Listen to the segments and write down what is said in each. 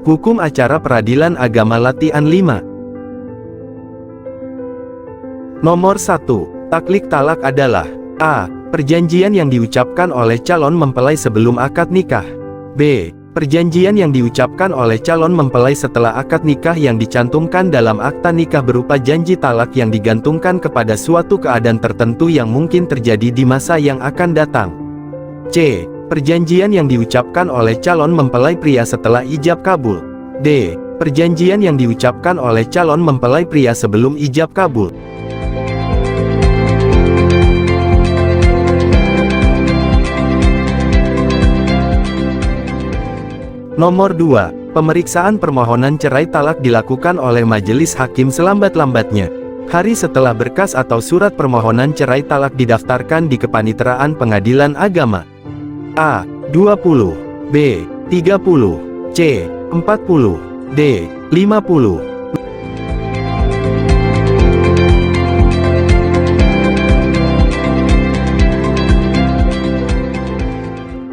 Hukum acara peradilan agama latihan 5. Nomor 1. Taklik talak adalah A. Perjanjian yang diucapkan oleh calon mempelai sebelum akad nikah. B. Perjanjian yang diucapkan oleh calon mempelai setelah akad nikah yang dicantumkan dalam akta nikah berupa janji talak yang digantungkan kepada suatu keadaan tertentu yang mungkin terjadi di masa yang akan datang. C. Perjanjian yang diucapkan oleh calon mempelai pria setelah ijab kabul. D. Perjanjian yang diucapkan oleh calon mempelai pria sebelum ijab kabul. Nomor 2. Pemeriksaan permohonan cerai talak dilakukan oleh majelis hakim selambat-lambatnya hari setelah berkas atau surat permohonan cerai talak didaftarkan di Kepaniteraan Pengadilan Agama. A. 20. B. 30. C. 40. D. 50.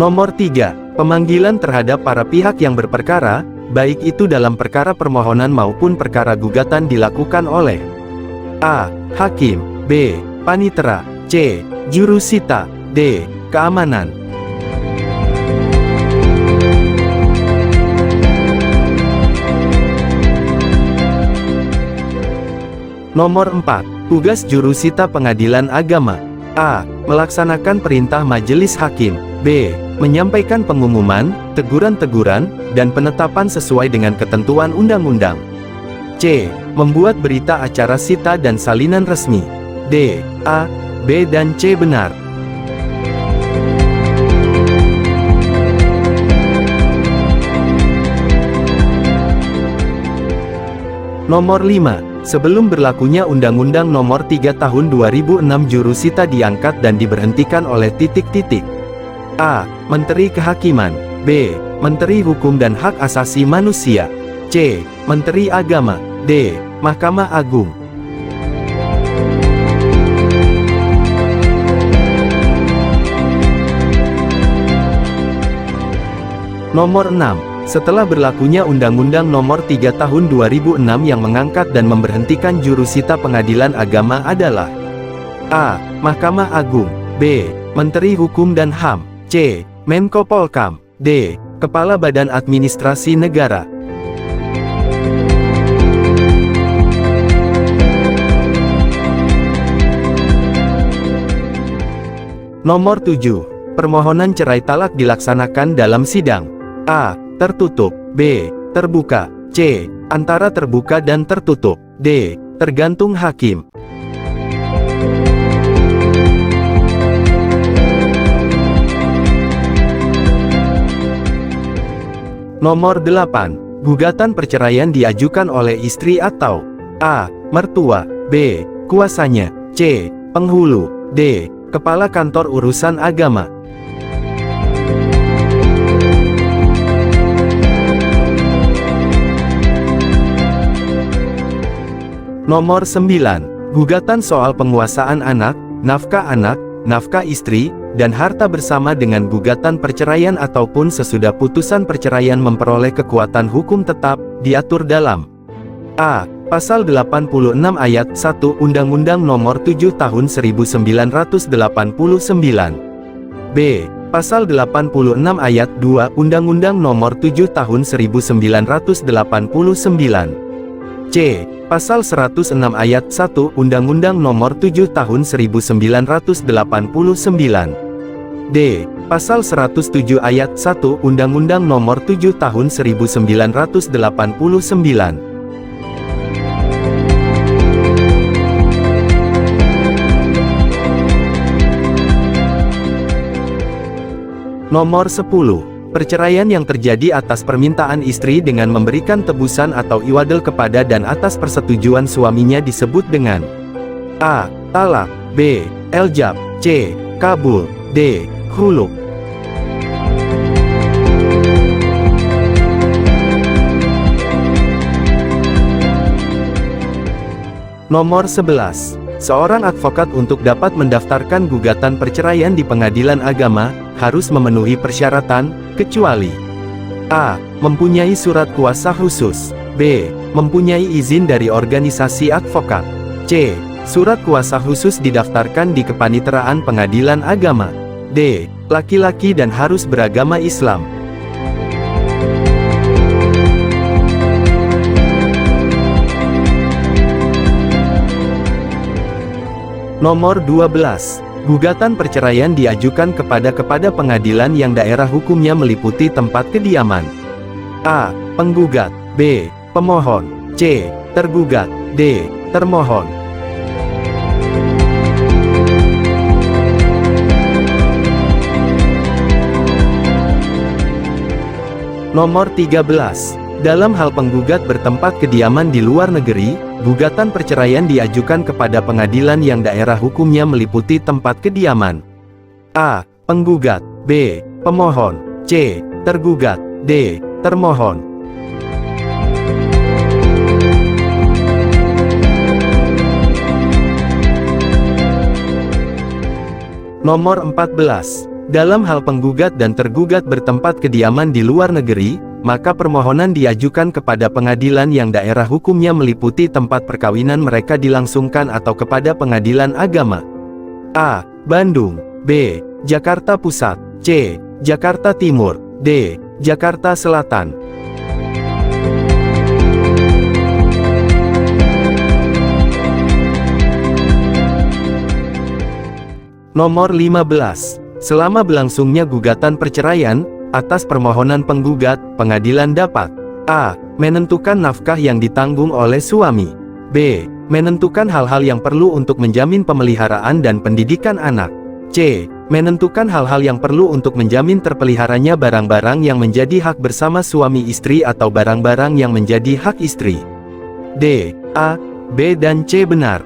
Nomor 3. Pemanggilan terhadap para pihak yang berperkara, baik itu dalam perkara permohonan maupun perkara gugatan dilakukan oleh A. Hakim. B. Panitera. C. Jurusita. D. Keamanan. Nomor 4. Tugas jurusita pengadilan agama. A. Melaksanakan perintah majelis hakim. B. Menyampaikan pengumuman, teguran-teguran, dan penetapan sesuai dengan ketentuan undang-undang. C. Membuat berita acara sita dan salinan resmi. D. A, B dan C benar. Nomor 5. Sebelum berlakunya Undang-Undang Nomor 3 Tahun 2006 jurusita diangkat dan diberhentikan oleh titik-titik. A. Menteri Kehakiman. B. Menteri Hukum dan Hak Asasi Manusia. C. Menteri Agama. D. Mahkamah Agung. Nomor 6. Setelah berlakunya Undang-Undang Nomor 3 Tahun 2006 yang mengangkat dan memberhentikan jurusita pengadilan agama adalah A. Mahkamah Agung. B. Menteri Hukum dan HAM. C. Menko Polkam. D. Kepala Badan Administrasi Negara. Nomor 7. Permohonan cerai talak dilaksanakan dalam sidang A. Tertutup. B. Terbuka. C. Antara terbuka dan tertutup. D. Tergantung hakim. Nomor 8. Gugatan perceraian diajukan oleh istri atau A. Mertua. B. Kuasanya. C. Penghulu. D. Kepala Kantor Urusan Agama. Nomor 9. Gugatan soal penguasaan anak, nafkah istri, dan harta bersama dengan gugatan perceraian ataupun sesudah putusan perceraian memperoleh kekuatan hukum tetap, diatur dalam A. Pasal 86 ayat 1 Undang-Undang Nomor 7 Tahun 1989. B. Pasal 86 ayat 2 Undang-Undang Nomor 7 Tahun 1989. C. Pasal 106 ayat 1 Undang-Undang Nomor 7 Tahun 1989. D. Pasal 107 ayat 1 Undang-Undang Nomor 7 Tahun 1989. Nomor 10. Perceraian yang terjadi atas permintaan istri dengan memberikan tebusan atau iwadil kepada dan atas persetujuan suaminya disebut dengan A. Talak. B. Eljab. C. Kabul. D. Khuluk. Nomor 11. Seorang advokat untuk dapat mendaftarkan gugatan perceraian di pengadilan agama, harus memenuhi persyaratan, kecuali A. Mempunyai surat kuasa khusus. B. Mempunyai izin dari organisasi advokat. C. Surat kuasa khusus didaftarkan di Kepaniteraan Pengadilan Agama. D. Laki-laki dan harus beragama Islam. Nomor 12. Gugatan perceraian diajukan kepada pengadilan yang daerah hukumnya meliputi tempat kediaman. A. Penggugat. B. Pemohon. C. Tergugat. D. Termohon. Nomor 13. Dalam hal penggugat bertempat kediaman di luar negeri, gugatan perceraian diajukan kepada pengadilan yang daerah hukumnya meliputi tempat kediaman. A. Penggugat. B. Pemohon. C. Tergugat. D. Termohon. Nomor 14. Dalam hal penggugat dan tergugat bertempat kediaman di luar negeri, maka permohonan diajukan kepada pengadilan yang daerah hukumnya meliputi tempat perkawinan mereka dilangsungkan atau kepada pengadilan agama. A. Bandung. B. Jakarta Pusat. C. Jakarta Timur. D. Jakarta Selatan. Nomor 15. Selama berlangsungnya gugatan perceraian, atas permohonan penggugat, pengadilan dapat A. Menentukan nafkah yang ditanggung oleh suami. B. Menentukan hal-hal yang perlu untuk menjamin pemeliharaan dan pendidikan anak. C. Menentukan hal-hal yang perlu untuk menjamin terpeliharanya barang-barang yang menjadi hak bersama suami istri atau barang-barang yang menjadi hak istri. D. A, B dan C benar.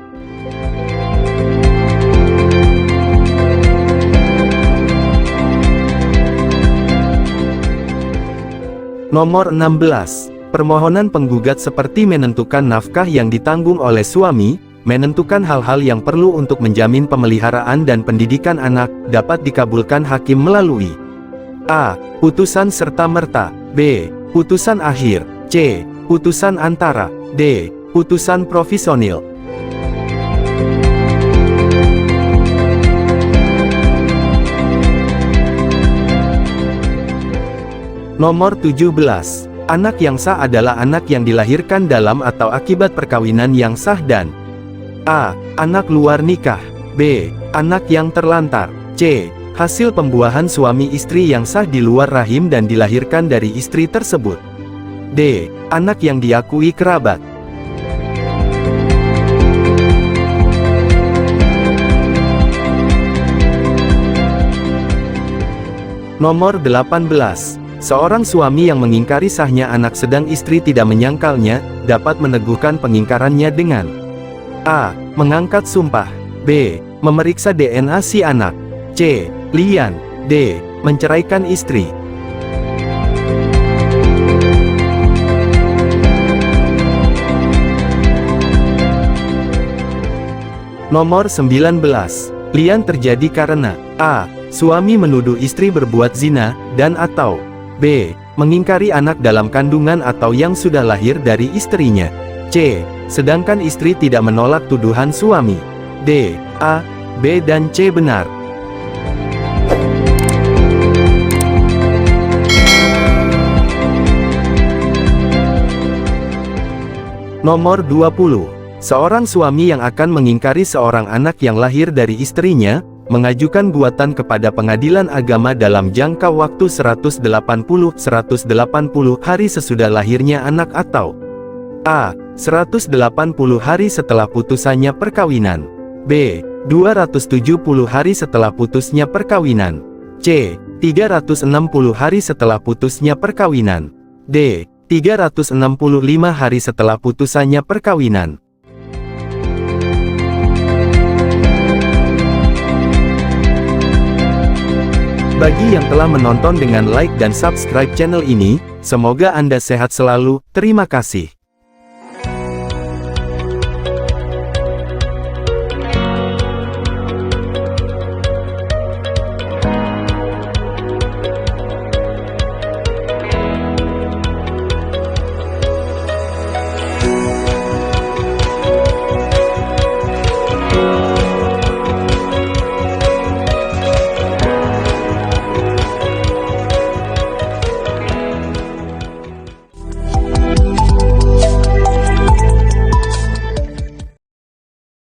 Nomor 16. Permohonan penggugat seperti menentukan nafkah yang ditanggung oleh suami, menentukan hal-hal yang perlu untuk menjamin pemeliharaan dan pendidikan anak, dapat dikabulkan hakim melalui A. Putusan serta-merta. B. Putusan akhir. C. Putusan antara. D. Putusan provisional. Nomor 17. Anak yang sah adalah anak yang dilahirkan dalam atau akibat perkawinan yang sah dan A. Anak luar nikah. B. Anak yang terlantar. C. Hasil pembuahan suami istri yang sah di luar rahim dan dilahirkan dari istri tersebut. D. Anak yang diakui kerabat. Nomor 18. Seorang suami yang mengingkari sahnya anak sedang istri tidak menyangkalnya, dapat meneguhkan pengingkarannya dengan A. Mengangkat sumpah. B. Memeriksa DNA si anak. C. Lian. D. Menceraikan istri. Nomor 19. Lian terjadi karena A. Suami menuduh istri berbuat zina, dan atau B. Mengingkari anak dalam kandungan atau yang sudah lahir dari istrinya. C. Sedangkan istri tidak menolak tuduhan suami. D. A, B dan C benar. Nomor 20. Seorang suami yang akan mengingkari seorang anak yang lahir dari istrinya, mengajukan gugatan kepada pengadilan agama dalam jangka waktu 180 hari sesudah lahirnya anak atau A. 180 hari setelah putusannya perkawinan. B. 270 hari setelah putusnya perkawinan. C. 360 hari setelah putusnya perkawinan. D. 365 hari setelah putusannya perkawinan. Bagi yang telah menonton dengan like dan subscribe channel ini, semoga Anda sehat selalu. Terima kasih.